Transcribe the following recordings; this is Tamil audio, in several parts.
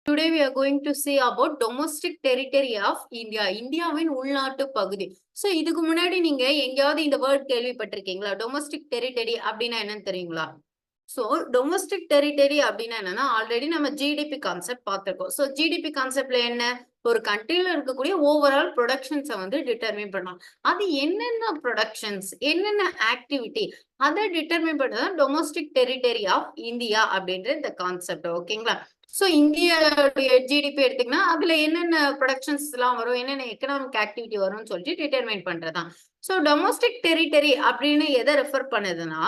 Today we are going to see about domestic territory of India. இந்தியாவின் உள்நாட்டு பகுதி. சோ இதுக்கு முன்னாடி நீங்க எங்கேயாவது இந்த வேர்ட் கேள்விப்பட்டிருக்கீங்களா? டொமஸ்டிக் டெரிட்டரி அப்படின்னா என்னன்னு தெரியுங்களா? சோ டொமஸ்டிக் டெரிட்டரி அப்படின்னா என்னன்னா ஆல்ரெடி நம்ம ஜிடிபி கான்செப்ட் பார்த்திருக்கோம். சோ ஜிடிபி கான்செப்ட்ல என்ன? ஒரு கண்ட்ரில இருக்கக்கூடிய ஓவரால் ப்ரொடக்ஷன்ஸை வந்து டிட்டர்மின் பண்ணலாம். அது என்னென்ன ப்ரொடக்ஷன்ஸ், என்னென்ன ஆக்டிவிட்டி அதை டிட்டர்மின் பண்ணதான் டொமஸ்டிக் டெரிட்டரி ஆஃப் இந்தியா அப்படின்ற இந்த கான்செப்ட். ஓகேங்களா? சோ இந்தியாவுடைய ஜிடிபி எடுத்தீங்கன்னா அதுல என்னென்ன ப்ரொடக்ஷன்ஸ் எல்லாம் வரும், என்னென்ன எக்கனாமிக் ஆக்டிவிட்டி வரும்னு சொல்லிட்டு டிட்டர்மைன் பண்றதுதான். சோ டொமஸ்டிக் டெரிட்டரி அப்படின்னு எதை ரெஃபர் பண்ணுதுன்னா,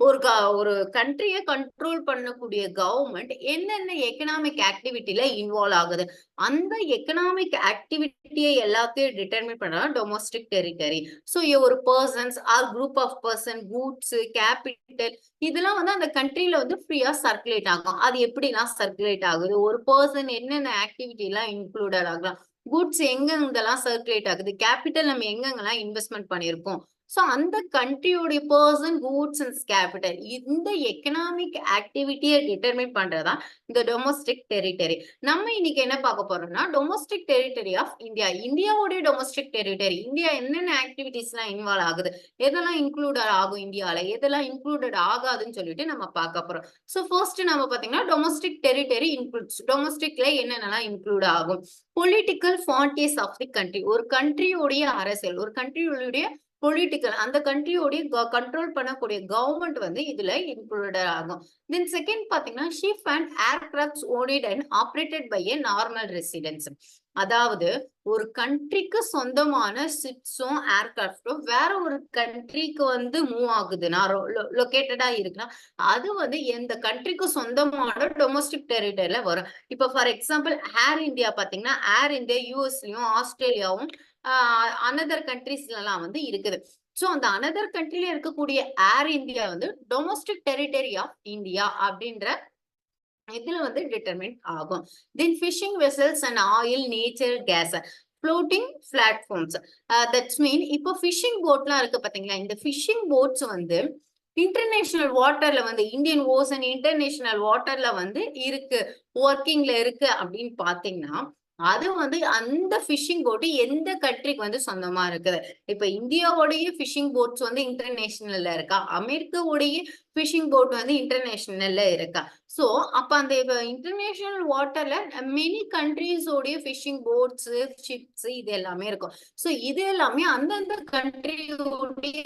ஒரு கண்ட்ரிய கண்ட்ரோல் பண்ணக்கூடிய கவர்மெண்ட் என்னென்ன எக்கனாமிக் ஆக்டிவிட்டில இன்வால்வ் ஆகுது, அந்த எக்கனாமிக் ஆக்டிவிட்டியை எல்லாத்தையும் டிட்டர்மின் பண்ணா டொமஸ்டிக் டெரிட்டரி. ஸோ ஒரு persons or group of person, goods, capital இதெல்லாம் வந்து அந்த கண்ட்ரில வந்து ஃப்ரீயா சர்க்குலேட் ஆகும். அது எப்படிலாம் சர்க்குலேட் ஆகுது, ஒரு பர்சன் என்னென்ன ஆக்டிவிட்டி எல்லாம் இன்க்ளூடட் ஆகலாம், குட்ஸ் எங்கெங்கெல்லாம் சர்க்குலேட் ஆகுது, கேபிட்டல் நம்ம எங்கெங்கெல்லாம் இன்வெஸ்ட்மெண்ட் பண்ணியிருக்கோம். சோ அந்த கண்ட்ரியோடைய பர்சன், கூட்ஸ் அண்ட் கேபிட்டல் இந்த எக்கனாமிக் ஆக்டிவிட்டியை டிட்டர்மின் பண்றதா இந்த டொமஸ்டிக் டெரிட்டரி. நம்ம இன்னைக்கு என்ன பார்க்க போறோம்னா டொமஸ்டிக் டெரிட்டரி ஆஃப் இந்தியா. இந்தியாவுடைய டொமஸ்டிக் டெரிட்டரி, இந்தியா என்னென்ன ஆக்டிவிட்டிஸ் எல்லாம் இன்வால்வ் ஆகுது, எதெல்லாம் இன்க்ளூடட் ஆகும் இந்தியால, எதெல்லாம் இன்க்ளூடட் ஆகாதுன்னு சொல்லிட்டு நம்ம பார்க்க போறோம். சோ ஃபர்ஸ்ட் நம்ம பாத்தீங்கன்னா டொமஸ்டிக் டெரிட்டரி இன்க்ளூட்ஸ், டொமஸ்டிக்ல என்னென்னலாம் இன்க்ளூட் ஆகும். Political parties of the country, ஒரு கண்ட்ரியோடைய அரசியல், ஒரு கண்ட்ரியோடைய பொலிட்டிக்கல், அந்த கண்ட்ரியோடைய கண்ட்ரோல் பண்ணக்கூடிய கவர்மெண்ட் வந்து இதுல இன்க்ளூடட் ஆகும். தென் செகண்ட் பாத்தீங்கன்னா ship and aircrafts owned and operated by a normal residents. அதாவது ஒரு கண்ட்ரிக்கு சொந்தமான ஷிப்ஸும் ஏர்கிராஃப்டும் வேற ஒரு கண்ட்ரிக்கு வந்து மூவ் ஆகுதுன்னா, லொகேட்டடா இருக்குன்னா, அது வந்து எந்த கண்ட்ரிக்கு சொந்தமான டொமஸ்டிக் டெரிட்டரியில வரும். இப்ப ஃபார் எக்ஸாம்பிள் ஏர் இந்தியா பாத்தீங்கன்னா, ஏர் இந்தியா யூஎஸ்லயும் ஆஸ்திரேலியாவும் அனதர் கண்ட்ரீஸ்ல எல்லாம் வந்து இருக்குது. சோ அந்த அனதர் கண்ட்ரில இருக்கக்கூடிய ஏர் இந்தியா வந்து டொமஸ்டிக் டெரிட்டரி ஆஃப் இந்தியா அப்படின்ற இதுல வந்து டிட்டர்மின் ஆகும். Then fishing vessels and oil, nature gas, floating platforms. That's mean இப்போ ஃபிஷிங் போட்லாம் இருக்கு பாத்தீங்களா, இந்த ஃபிஷிங் போட்ஸ் வந்து இன்டர்நேஷனல் வாட்டர்ல வந்து இந்தியன் ஓசன் இன்டர்நேஷனல் வாட்டர்ல வந்து இருக்கு, ஒர்க்கிங்ல இருக்கு அப்படின்னு பாத்தீங்கன்னா, அது வந்து அந்த ஃபிஷிங் போட் எந்த கண்ட்ரிக்கு வந்து சொந்தமா இருக்குது. இப்ப இந்தியாவுடைய ஃபிஷிங் போட்ஸ் வந்து இன்டர்நேஷனல்ல இருக்கா, அமெரிக்காவுடைய ஃபிஷிங் போட் வந்து இன்டர்நேஷனல்ல இருக்கா. சோ அப்ப அந்த இன்டர்நேஷனல் வாட்டர்ல மெனி கண்ட்ரீஸ் உடைய ஃபிஷிங் போட்ஸ், ஷிப்ஸ் இது எல்லாமே இருக்கும். சோ இது எல்லாமே அந்தந்த கண்ட்ரியோடைய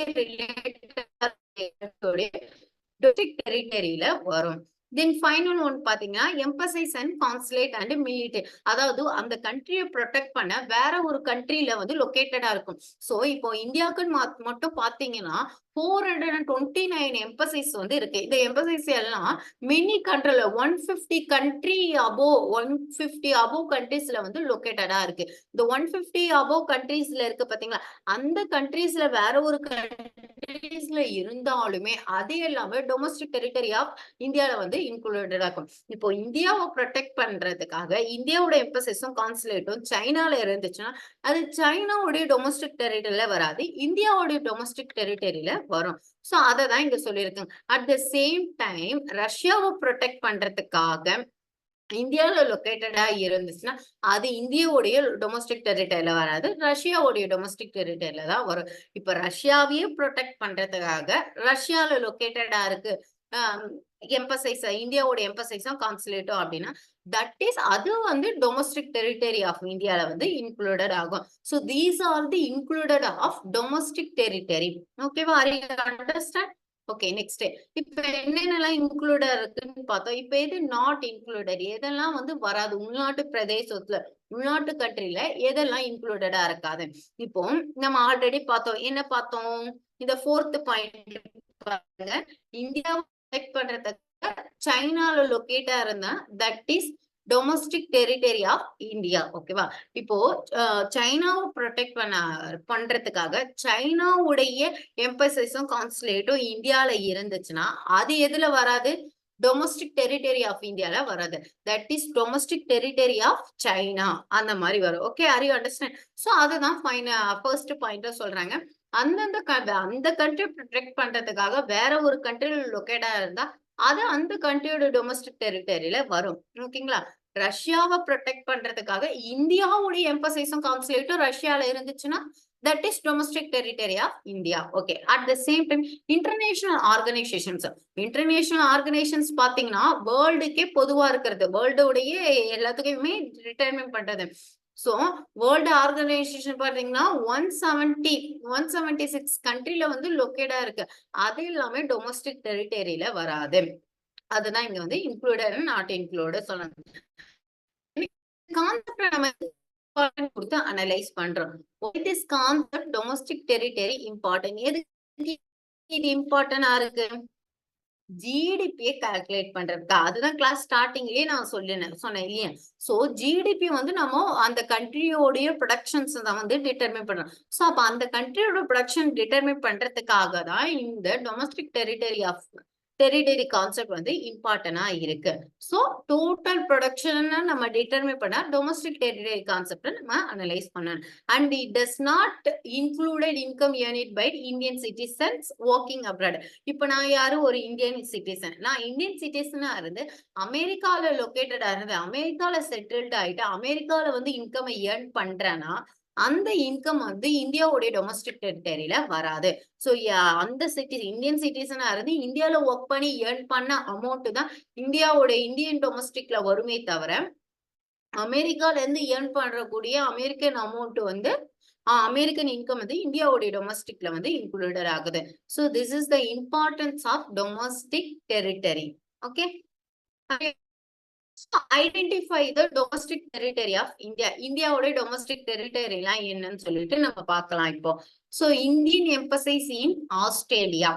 டொமஸ்டிக் டெரிட்டரியில வரும். தென் ஃபைனல் ஒன் பாத்தீங்கன்னா emphasise and consulate and military. அதாவது அந்த கண்ட்ரியை ப்ரொடெக்ட் பண்ண வேற ஒரு கண்ட்ரில வந்து லொகேட்டடா இருக்கும். சோ இப்போ இந்தியாவுக்கு மட்டும் பாத்தீங்கன்னா 429 எம்பசைஸ் வந்து இருக்கு. இந்த எம்பசைஸ் எல்லாம் மெனி கண்ட்ரில 150 கண்ட்ரி அபோவ் 150 அபோவ் கண்ட்ரீஸ்ல வந்து லொகேட்டடா இருக்கு. இந்த 150 அபோவ் கண்ட்ரீஸ்ல இருக்கு பாத்தீங்களா, அந்த கண்ட்ரீஸ்ல வேற ஒரு கண்ட்ரீஸ்ல இருந்தாலுமே அது எல்லாமே டொமஸ்டிக் டெரிட்டரி ஆஃப் இந்தியால வந்து இன்க்ளூடட் ஆகும். இப்போ இந்தியாவை ப்ரொடெக்ட் பண்றதுக்காக இந்தியாவோட எம்பசைஸும் கான்சுலேட்டும் சைனால இருந்துச்சுன்னா அது சைனாவுடைய டொமஸ்டிக் டெரிட்டரியில வராது, இந்தியாவுடைய டொமஸ்டிக் டெரிட்டரியில வரும். சோ அதை தான் இங்க சொல்லியிருக்காங்க. அட் த சேம் டைம் ரஷ்யாவை ப்ரொடெக்ட் பண்றதுக்காக இந்தியாவில லொகேட்டடா இருந்துச்சுன்னா அது இந்தியாவுடைய டொமஸ்டிக் டெரிட்டரியில வராது, ரஷ்யாவுடைய டொமஸ்டிக் டெரிட்டரியில தான் வரும். இப்ப ரஷ்யாவையே ப்ரொடெக்ட் பண்றதுக்காக ரஷ்யால லொகேட்டடா இருக்கு எம்பசைஸ், இந்தியாவோட எம்பசைஸும் கான்சுலேட்டும் அப்படின்னா தட் இஸ் அது வந்து டொமஸ்டிக் டெரிட்டரி ஆஃப் இந்தியால வந்து இன்க்ளூடட் ஆகும். So these are the included of domestic territory. ஓகேவா, are you understand? Okay, next இப்ப என்னென்னலாம் இன்க்ளூடட் இருக்குன்னு பார்த்தோம். இப்ப எது நாட் இன்க்ளூடட், எதெல்லாம் வந்து வராது உள்நாட்டு பிரதேசத்துல, உள்நாட்டு கண்ட்ரில எதெல்லாம் இன்க்ளூடடா இருக்காது. இப்போ நம்ம ஆல்ரெடி பார்த்தோம், என்ன பார்த்தோம், இந்த ஃபோர்த் பாயிண்ட் பாருங்க, இந்தியாவை ப்ரொடெக்ட் பண்றதுக்கு சைனால லொகேட்டா இருந்தா that is domestic territory of India. ஓகேவா, இப்போ சைனாவை ப்ரொடெக்ட் பண்றதுக்காக சைனாவுடைய எம்பசைஸும் கான்சுலேட்டும் இந்தியால இருந்துச்சுன்னா அது எதுல வராது, டொமஸ்டிக் டெரிட்டரி ஆஃப் இந்தியால வராது, that is domestic territory of China அந்த மாதிரி வரும். Okay, are you understand? So அதுதான் ஃபர்ஸ்ட் பாயிண்டா சொல்றாங்க. அந்த கண்ட்ரி ப்ரொடெக்ட் பண்றதுக்காக வேற ஒரு கண்ட்ரில லொகேட்டா இருந்தா அது அந்த கண்ட்ரியோட டொமஸ்டிக் டெரிட்டரியில வரும். ஓகேங்களா, ரஷ்யாவை ப்ரொடெக்ட் பண்றதுக்காக இந்தியாவுடைய எம்பசைஸும் கான்சுலேட்டும் ரஷ்யால இருந்துச்சுன்னா that is domestic territory of India. Okay. At the same time international organisations பாத்தீங்கன்னா வேர்ல்டுக்கே பொதுவா இருக்கிறது, வேர்ல்டுடைய எல்லாத்துக்குமே டிட்டர்மின் பண்றது. சோ வேர்ல்டு ஆர்கனைசேஷன் பாத்தீங்கன்னா 176 கண்ட்ரில வந்து லொக்கேட்டா இருக்கு. அது எல்லாமே டொமஸ்டிக் டெரிட்டரியில வராது. அதுதான் இங்க வந்து இன்க்ளூடட் நாட் இன்க்ளூடட் சொல்லணும். கான்செப்ட் நம்ம கொடுத்து அனலைஸ் பண்றோம். What is concept domestic territory important? எதுக்கு இது இம்பார்ட்டன்டா இருக்கு? ஜிடிபியை கால்குலேட் பண்றதுக்கு. அதுதான் கிளாஸ் ஸ்டார்டிங்லயே நான் சொன்னேன் இல்லையா? சோ ஜிடிபி வந்து நம்ம அந்த கண்ட்ரியோடைய ப்ரொடக்ஷன்ஸ் தான் வந்து டிட்டர்மின் பண்றோம். சோ அப்ப அந்த கண்ட்ரியோட ப்ரொடக்ஷன் டிட்டர்மின் பண்றதுக்காக தான் இந்த டொமஸ்டிக் டெரிட்டரி கான்செப்ட் வந்து இம்பார்ட்டன்டா இருக்கு. சோ டோட்டல் ப்ரொடக்ஷன் நம்ம டிட்டர்மின் பண்ணா டொமஸ்டிக் டெரிட்டரி கான்செப்ட் நம்ம அனலைஸ் பண்ணணும். And it does not included income earned by Indian citizens working abroad. இப்ப நான் யாரும் ஒரு இந்தியன் சிட்டிசன், நான் இந்தியன் சிட்டிசனா இருந்து அமெரிக்கால லொகேட்டடா இருந்து அமெரிக்கால செட்டில்டு ஆயிட்டு அமெரிக்கால வந்து இன்கம் ஏர்ன் பண்றேன்னா அந்த இன்கம் வந்து இந்தியாவுடைய டொமஸ்டிக் டெரிட்டரியில வராது. சோ அந்த இந்தியன் சிட்டிசனா இருந்து இந்தியால ஒர்க் பண்ணி ஏர்ன் பண்ண அமௌண்ட் தான் இந்தியன் டொமஸ்டிக்ல வருமே தவிர அமெரிக்கால இருந்து ஏர்ன் பண்றக்கூடிய அமெரிக்கன் அமௌண்ட் வந்து அமெரிக்கன் இன்கம் வந்து இந்தியாவுடைய டொமஸ்டிக்ல வந்து இன்க்ளூடட் ஆகுது. So this is the importance of domestic territory. Okay. Identify the domestic territory of India. இந்தியாவோட டொமஸ்டிக் டெரிட்டரி எல்லாம் என்னன்னு சொல்லிட்டு நம்ம பார்க்கலாம் இப்போ. So Indian embassies in Australia.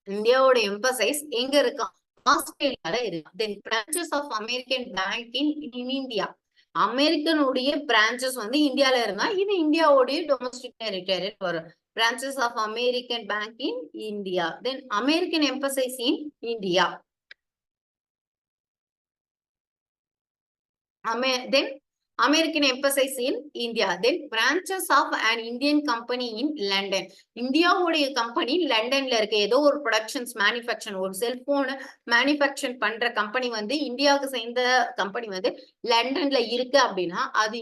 இந்தியாவோட எம்பசைஸ் எங்க இருக்கு? ஆஸ்திரேலியால இருக்கு. Then branches of American bank in India. அமெரிக்கனுடைய பிரான்சஸ் வந்து இந்தியால இருந்தா இது இந்தியாவுடைய டொமஸ்டிக் டெரிட்டரி வரும். பிரான்சஸ் of American bank in India. Then American embassies in India. Then American embassies in India. Then branches of an Indian company in London. இந்தியாவுடைய கம்பெனி லண்டன்ல இருக்கு. ஏதோ ஒரு ப்ரொடக்ஷன்ஸ் மேனுஃபேக்சர், ஒரு செல்போன் மேனுஃபேக்சர் பண்ற கம்பெனி வந்து இந்தியாவுக்கு சேர்ந்த கம்பெனி வந்து லண்டன்ல இருக்கு அப்படின்னா அது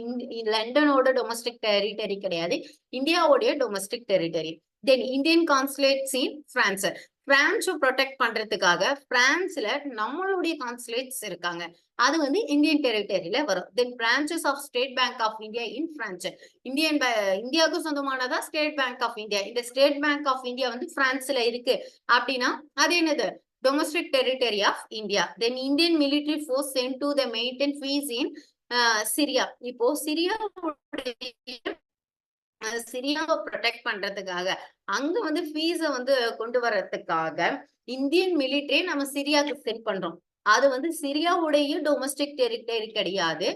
லண்டனோட டொமஸ்டிக் டெரிட்டரி கிடையாது, இந்தியாவுடைய டொமஸ்டிக் டெரிட்டரி. தென் இந்தியன் கான்சுலேட்ஸ் இன் பிரான்ஸ். பிரான்ஸை ப்ரொடெக்ட் பண்றதுக்காக பிரான்ஸ்ல நம்மளுடைய கான்சுலேட்ஸ் இருக்காங்க, அது வந்து இந்தியன் டெரிட்டரியில வரும். Then branches of State bank of India in France. இந்தியாவுக்கு சொந்தமானதா ஸ்டேட் பேங்க் ஆஃப் இந்தியா. இந்த ஸ்டேட் பேங்க் ஆஃப் இந்தியா வந்து பிரான்ஸ்ல இருக்கு அப்படின்னா அது என்னது? Domestic territory of India. Then Indian military force sent to the maintain peace in Syria. இப்போ சிரியாவை ப்ரொடெக்ட் பண்றதுக்காக அங்க வந்து ஃபீஸ வந்து கொண்டு வர்றதுக்காக இந்தியன் மிலிட்டரி நம்ம சிரியாவுக்கு சென்ட் பண்றோம். அது வந்து சிரியாவுடைய டொமஸ்டிக் டெரிட்டரி கிடையாது,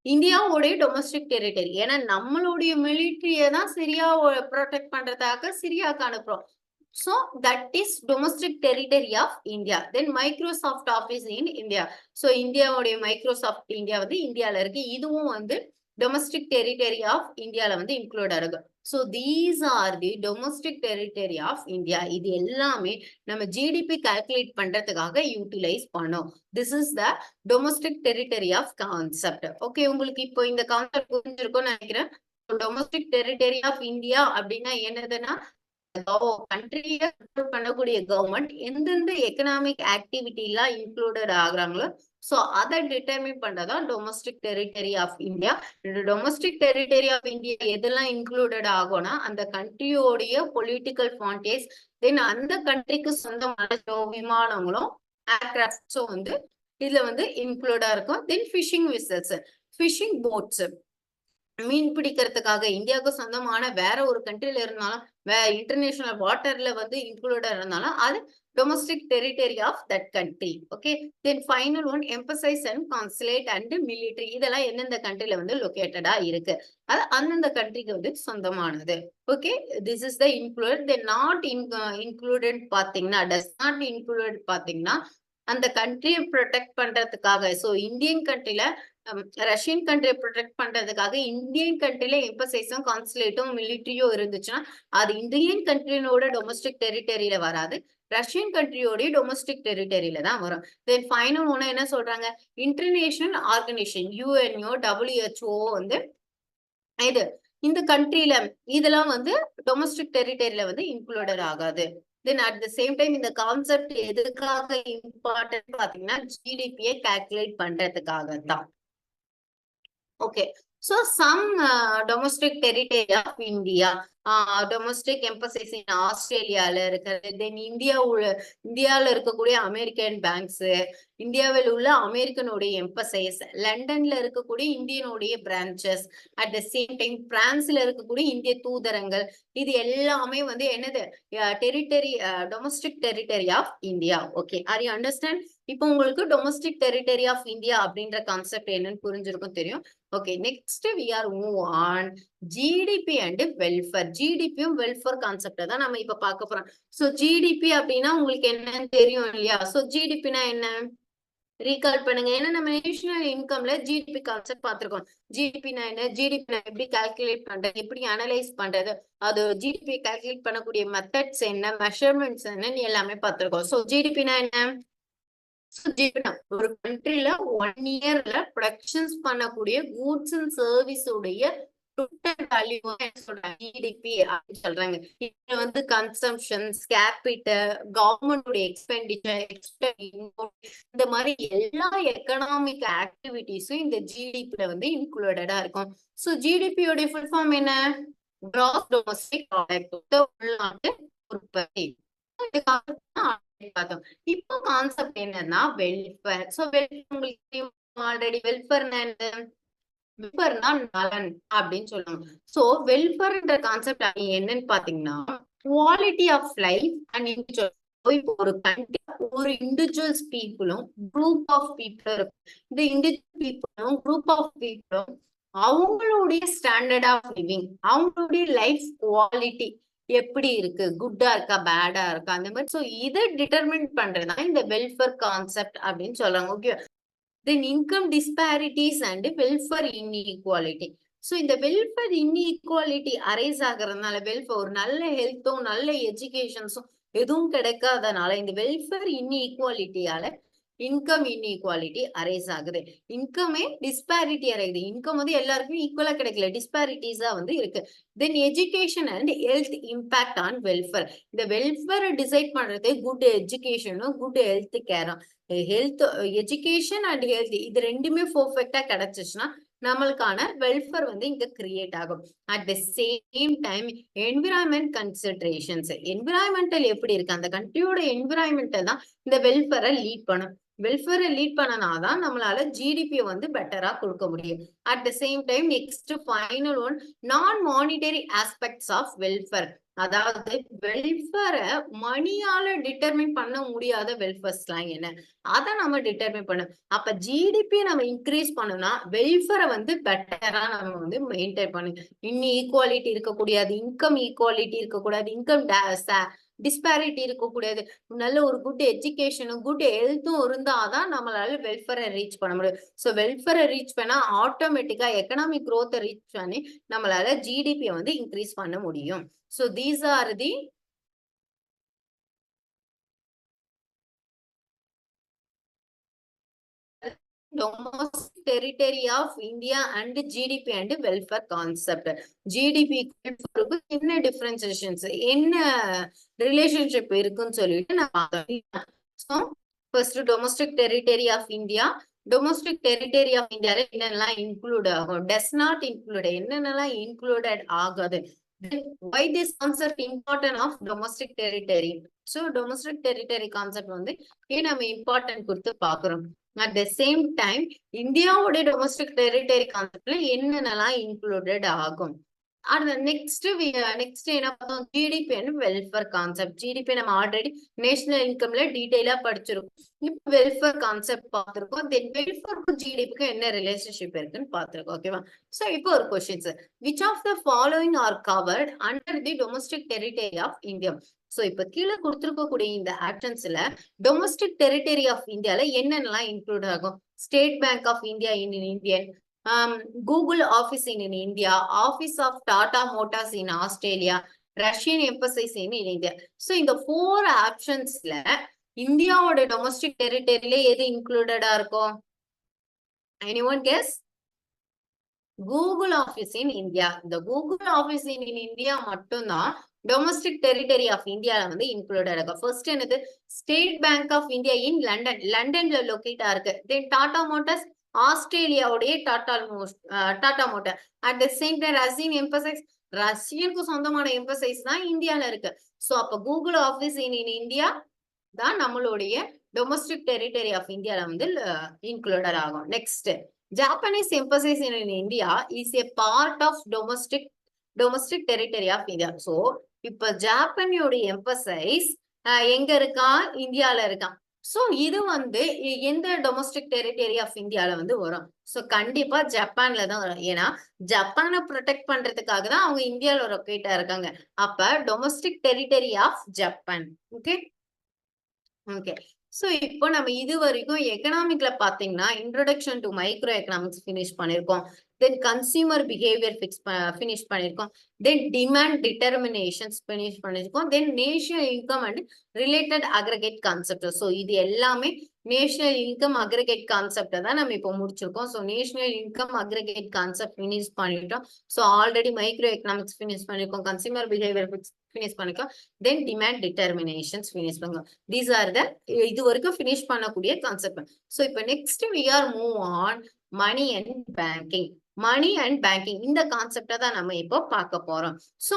இந்தியாவுடைய டொமஸ்டிக் டெரிட்டரி. ஏன்னா நம்மளுடைய மிலிட்டரிய தான் சிரியாவை ப்ரொடெக்ட் பண்றதுக்காக சிரியாவுக்கு அனுப்புறோம். So that is domestic territory of India. Then Microsoft office in India. So இந்தியாவுடைய மைக்ரோசாஃப்ட் இந்தியா வந்து இந்தியால இருக்கு. இதுவும் வந்து domestic territory of இந்தியால வந்து இன்க்ளூட் ஆகுது. So these are the domestic territory of India. இது எல்லாமே நம்ம ஜிடிபி கால்குலேட் பண்றதுக்காக யூட்டிலைஸ் பண்ணோம். This is the domestic territory of concept. Okay, உங்களுக்கு இப்போ இந்த கான்செப்ட் புரிஞ்சிருக்கும்னு நினைக்கிறேன். domestic territory of India அப்படின்னா என்னதுன்னா கண்ட்ரியை கண்ட்ரோல் பண்ணக்கூடிய கவர்மெண்ட் எந்தெந்த எக்கனாமிக் ஆக்டிவிட்டி எல்லாம் இன்க்ளூடட் ஆகுறாங்களோ சோ அதை டிட்டர்மின் பண்றதா domestic territory of India. Domestic territory of India எதெல்லாம் இன்க்ளூடட் ஆகும்னா அந்த கண்ட்ரியோடைய பொலிட்டிக்கல் ஃபாண்டேஸ், தென் அந்த கண்ட்ரிக்கு சொந்தமான விமானங்களும் ஏர்கிராஃப்ட்ஸும் வந்து இதுல வந்து இன்க்ளூடா இருக்கும். தென் ஃபிஷிங் விசல்ஸ், ஃபிஷிங் போட்ஸ், மீன் பிடிக்கிறதுக்காக இந்தியாவுக்கு சொந்தமான வேற ஒரு கண்ட்ரில இருந்தாலும் இன்டர்நேஷனல் வாட்டர்ல வந்து இன்க்ளூடா இருந்தாலும் அது domestic territory of that country. Okay. Then final one embassies and consulate and military. இதெல்லாம் எந்தெந்த கண்ட்ரில வந்து லொகேட்டடா இருக்கு, அது அந்தந்த கண்ட்ரிக்கு வந்து சொந்தமானது. Okay, this is the include. Then not included பாத்தீங்கன்னா, டஸ் நாட் இன்க்ளூடட் பாத்தீங்கன்னா அந்த கண்ட்ரியை ப்ரொடெக்ட் பண்றதுக்காக, சோ இந்தியன் கண்ட்ரில ரஷ்யன் கண்ட்ரியை ப்ரொடெக்ட் பண்றதுக்காக இந்தியன் கண்ட்ரில எம்பசைஸும் கான்சுலேட்டும் மிலிட்டரியும் இருந்துச்சுன்னா அது இந்தியன் கண்ட்ரியோட டொமஸ்டிக் டெரிட்டரியில வராது, ரஷ்யன் கண்ட்ரியோடைய டொமஸ்டிக் டெரிட்டரியில தான் வரும். தென் ஃபைனல் ஒண்ணு என்ன சொல்றாங்க, இன்டர்நேஷனல் ஆர்கனைசேஷன் யுஎன்ஓ WHO வந்து இது இந்த கண்ட்ரில இதெல்லாம் வந்து டொமஸ்டிக் டெரிட்டரியில வந்து இன்க்ளூடட் ஆகாது. தென் அட் த சேம் டைம் இந்த கான்செப்ட் எதுக்காக இம்பார்ட்டன்ட் பாத்தீங்கன்னா ஜிடிபியை கால்குலேட் பண்றதுக்காக தான். Okay. So some domestic territory of India, domestic emphasis in ஆஸ்திரேலியால இருக்கிறது, தென் இந்தியால இருக்கக்கூடிய அமெரிக்கன் பேங்க்ஸ், இந்தியாவில் உள்ள அமெரிக்கனுடைய எம்பசைஸ், லண்டன்ல இருக்கக்கூடிய இந்தியனுடைய branches, at the same time பிரான்ஸ்ல இருக்கக்கூடிய இந்திய தூதரங்கள், இது எல்லாமே வந்து என்னது territory domestic territory of India. Okay, are you understand? இப்போ உங்களுக்கு டொமஸ்டிக் டெரிட்டரி ஆஃப் இந்தியா அப்படின்ற கான்செப்ட் என்னன்னு புரிஞ்சிருக்கும் தெரியும். Okay, next we are move on GDP and welfare. ஜிடிபியும் வெல்ஃபேர் கான்செப்ட தான் நம்ம இப்ப பார்க்க போறோம். சோ ஜிடிபி அப்படின்னா உங்களுக்கு என்னன்னு தெரியும் இல்லையா? சோ ஜிடிபினா என்ன ரீகால் பண்ணுங்க. ஏன்னா நம்ம நேஷனல் இன்கம்ல ஜிடிபி கான்செப்ட் பார்த்திருக்கோம். ஜிடிபினா என்ன, ஜிடிபி எப்படி கால்குலேட் பண்றது, எப்படி அனலைஸ் பண்றது, அது ஜிடிபி கால்குலேட் பண்ணக்கூடிய மெத்தட்ஸ் என்ன, மெஷர்மெண்ட்ஸ் என்னன்னு எல்லாமே பார்த்திருக்கோம். சோ ஜிடிபினா என்ன, ஒரு கண்ட்ரில 1 இயர்ல ப்ரொடக்ஷன்ஸ் பண்ணக்கூடிய கூட்ஸ் அண்ட் சர்வீஸ் உடைய டோட்டல் வேல்யூ சொல்றாங்க ஜிடிபி அப்படின்னு சொல்றாங்க. இதுல வந்து கன்சம்ஷன்ஸ், கேபிட்டல், கவர்மெண்ட் எக்ஸ்பெண்டிச்சர், இந்த மாதிரி எல்லா எக்கனாமிக் ஆக்டிவிட்டிஸும் இந்த ஜிடிபில வந்து இன்க்ளூடடா இருக்கும். சோ ஜிடிபியோட ஃபுல் ஃபார்ம் என்ன, கிராஸ் டொமஸ்டிக் ப்ராடக்ட், உள்நாட்டு உற்பத்தி. பார்த்தோம். இப்போ கான்செப்ட் என்னன்னா வெல்ஃபேர். சோ வெல்ஃபேர் உங்களுக்கு ஆல்ரெடி வெல்ஃபேர்னா வெல்ஃபேர்னா நலன் அப்படின்னு சொல்லுவாங்க. சோ வெல்ஃபேர்ன்ற கான்செப்ட் என்னன்னு பாத்தீங்கன்னா quality of life and individual. இப்போ ஒரு கண்ட்ரி ஒரு இண்டிவிஜுவல்ஸ் பீப்புளும் குரூப் ஆஃப் பீப்புளும் இருக்கும். இந்த இண்டிவிஜுவல் பீப்புளும் குரூப் ஆஃப் பீப்புளும் அவங்களுடைய ஸ்டாண்டர்ட் ஆஃப் லிவிங், அவங்களுடைய லைஃப் குவாலிட்டி எப்படி இருக்கு, குட்டா இருக்கா, பேடா இருக்கா, அந்த மாதிரி. சோ இதை டிட்டர்மின் பண்றதுதான் இந்த வெல்ஃபேர் கான்செப்ட் அப்படின்னு சொல்றாங்க. Okay, then income disparities and welfare inequality. So இந்த வெல்ஃபேர் இன்இக்வாலிட்டி அரைஸ் ஆகுறதுனால, வெல்ஃபேர் ஒரு நல்ல ஹெல்த்தும் நல்ல எஜுகேஷன்ஸும் எதுவும் கிடைக்காதனால இந்த வெல்ஃபேர் இன்இக்வாலிட்டியால இன்கம் இன்இக்வாலிட்டி அரைஸ் ஆகுது. இன்கமே டிஸ்பாரிட்டி அரையுது. இன்கம் வந்து எல்லாருக்குமே ஈக்குவலா கிடைக்கல, டிஸ்பாரிட்டிஸா வந்து இருக்கு. Then education and health impact on welfare. இந்த வெல்ஃபேர் டிசைட் பண்றது குட் எஜுகேஷனும் குட் ஹெல்த் கேரும். ஹெல்த் எஜுகேஷன் அண்ட் ஹெல்த் இது ரெண்டுமே பர்ஃபெக்டா கிடைச்சிச்சுன்னா நம்மளுக்கான வெல்ஃபேர் வந்து இங்க கிரியேட் ஆகும். At the same time environment considerations, environmental எப்படி இருக்கு, அந்த கண்ட்ரியோட என்விரான்மெண்டல் தான் இந்த வெல்ஃபேரை லீட் பண்ணும். வெல்ஃபேரை லீட் பண்ணனாதான் நம்மளால ஜிடிபியை வந்து பெட்டரா கொடுக்க முடியும். At the same time next final one நான் மானிட்டரி ஆஸ்பெக்ட்ஸ் ஆஃப் வெல்ஃபேர். அதாவது வெல்ஃபேரை மணியால டிட்டர்மின் பண்ண முடியாத வெல்ஃபேர்ஸ்லாம் என்ன, அதை நம்ம டிட்டர்மின் பண்ணணும். அப்ப ஜிடிபி நம்ம இன்க்ரீஸ் பண்ணணும்னா வெல்ஃபேரை வந்து பெட்டரா நம்ம வந்து மெயின்டைன் பண்ணணும். இன்னும் ஈக்குவாலிட்டி இருக்கக்கூடாது, இன்கம் ஈக்குவாலிட்டி இருக்கக்கூடாது, இன்கம் டிஸ்பாரிட்டி இருக்கக்கூடாது, நல்ல ஒரு குட் எஜுகேஷனும் குட் ஹெல்த்தும் இருந்தாதான் நம்மளால வெல்ஃபேரை ரீச் பண்ண முடியும். ஸோ வெல்ஃபேரை ரீச் பண்ணா ஆட்டோமேட்டிக்கா எக்கனாமிக் க்ரோத்தை ரீச் பண்ணி நம்மளால ஜிடிபியை வந்து இன்க்ரீஸ் பண்ண முடியும். So these are the domestic territory of India and GDP and welfare concept. GDP என்ன டிஃபரன்சியேஷன்ஸ், என்ன ரிலேஷன்ஷிப் இருக்குன்னு சொல்லிட்டு நான் பார்த்தேன். So first domestic territory of India. Domestic territory of இந்தியால என்னென்னலாம் இன்க்ளூட் ஆகும், டஸ் நாட் இன்க்ளூட், என்னென்னலாம் இன்க்ளூடட் ஆகாது. Why this concept important of domestic territory? So domestic territory concept வந்து ஏன் நம்ம இம்பார்ட்டன்ட் கொடுத்து பாக்குறோம். அட் த சேம் டைம் இந்தியாவோட டொமஸ்டிக் டெரிட்டரி கான்செப்ட்ல என்னென்னலாம் இன்க்ளூடட் ஆகும். நெக்ஸ்ட் என்ன பார்த்தோம், GDP and welfare concept. GDP நம்ம ஆல்ரெடி நேஷனல் இன்கம்ல டீடைலா படிச்சிருக்கோம். இப்போ வெல்ஃபேர் கான்செப்ட் பார்த்திருக்கோம். தென் வெல்ஃபேருக்கும் ஜிடிபிக்கும் என்ன ரிலேஷன்ஷிப் இருக்குன்னு பார்த்திருக்கோம். ஓகேவா? சோ இப்போ ஒரு questions, which of the following are covered under the domestic territory of India. So இப்ப கீழே கொடுத்திருக்கக்கூடிய இந்த ஆக்ஷன்ஸ்ல டொமஸ்டிக் டெரிட்டரி ஆஃப் இந்தியால என்னென்னலாம் இன்க்ளூட் ஆகும். State bank of India in Indian, Google office in India, office of Tata Motors in Australia, Russian embassies in India. So இந்த 4 ஆப்ஷன்ஸ்ல இந்தியாவோட டொமஸ்டிக் டெரிட்டரியில எது இன்க்ளூடடா இருக்கும்? Anyone guess? Google office in India. இந்த கூகுள் ஆபீஸ் இன் இந்தியா மட்டும்தான் டொமஸ்டிக் டெரிட்டரி ஆஃப் இந்தியால வந்து இன்க்ளூடட் இருக்கும். ஃபர்ஸ்ட் என்னது? State bank of India in London. லண்டன்ல லொகேட்டா இருக்கு. தென் டாடா மோட்டார்ஸ் ஆஸ்திரேலியாவுடைய Tata motor. At the same time Russian embassies, ரஷ்யனுக்கு சொந்தமான எம்பசைஸ் தான் இந்தியால இருக்கு. சோ அப்ப கூகுள் ஆபீஸ் இன் இந்தியா தான் நம்மளுடைய டொமஸ்டிக் டெரிட்டரி ஆஃப் இந்தியால வந்து இன்க்ளூடட் ஆகும். Next, Japanese embassies in India is a part of domestic territory of India. So இப்ப ஜாப்பனியோட எம்பசைஸ் எங்க இருக்கான்? இந்தியால இருக்கான். சோ இது வந்து எந்த டொமஸ்டிக் டெரிட்டரி ஆஃப் இந்தியால வந்து வரும்? சோ கண்டிப்பா ஜப்பான்ல தான் வரும். ஏன்னா ஜப்பானை ப்ரொடெக்ட் பண்றதுக்காக தான் அவங்க இந்தியால லொக்கேட்டா இருக்காங்க. அப்ப domestic territory of Japan. Okay okay. So இப்போ நம்ம இது வரைக்கும் எக்கனாமிக்ல பாத்தீங்கன்னா introduction to micro economics finish பண்ணிருக்கோம். தென் கன்சியூமர் பிஹேவியர் ஃபினிஷ் பண்ணிருக்கோம். தென் டிமாண்ட் டிட்டர்மினேஷன்ஸ் ஃபினிஷ் பண்ணிருக்கோம். Then national income and related aggregate concept. So இது எல்லாமே நேஷனல் இன்கம் அக்ரிகேட் கான்செப்டை தான் நம்ம இப்போ முடிச்சிருக்கோம். So national income aggregate concept finish பண்ணிட்டோம். So already micro economics finish பண்ணிருக்கோம். கன்சியூமர் பிஹேவியர் ஃபினிஷ் பண்ணிருக்கோம். தென் டிமாண்ட் டிட்டர்மினேஷன்ஸ் ஃபினிஷ் பண்ணுவோம். தீஸ் ஆர் த இது வரைக்கும் ஃபினிஷ் பண்ணக்கூடிய கான்செப்ட். ஸோ இப்போ next we are move on money and banking. Money and banking இந்த கான்செப்டை தான் நம்ம இப்போ பார்க்க போறோம். ஸோ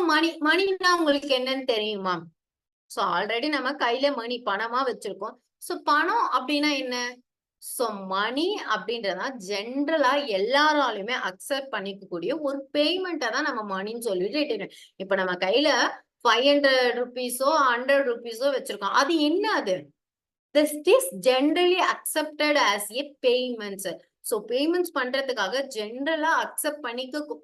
மணினா உங்களுக்கு என்னன்னு தெரியுமா? ஸோ ஆல்ரெடி நம்ம கையில மணி பணமா வச்சிருக்கோம். ஸோ பணம் அப்படின்னா என்ன? ஸோ மணி அப்படின்றதா ஜென்ரலா எல்லாராலுமே அக்செப்ட் பண்ணிக்கக்கூடிய ஒரு பேமெண்ட்டை தான் நம்ம மணின்னு சொல்லிட்டு இப்ப நம்ம கையில 500 ருபீஸோ 100 ருபீஸோ வச்சிருக்கோம். அது என்ன? அது this is generally accepted as a payments. So payments பண்றதுக்காக ஜென்ரலா அக்செப்ட்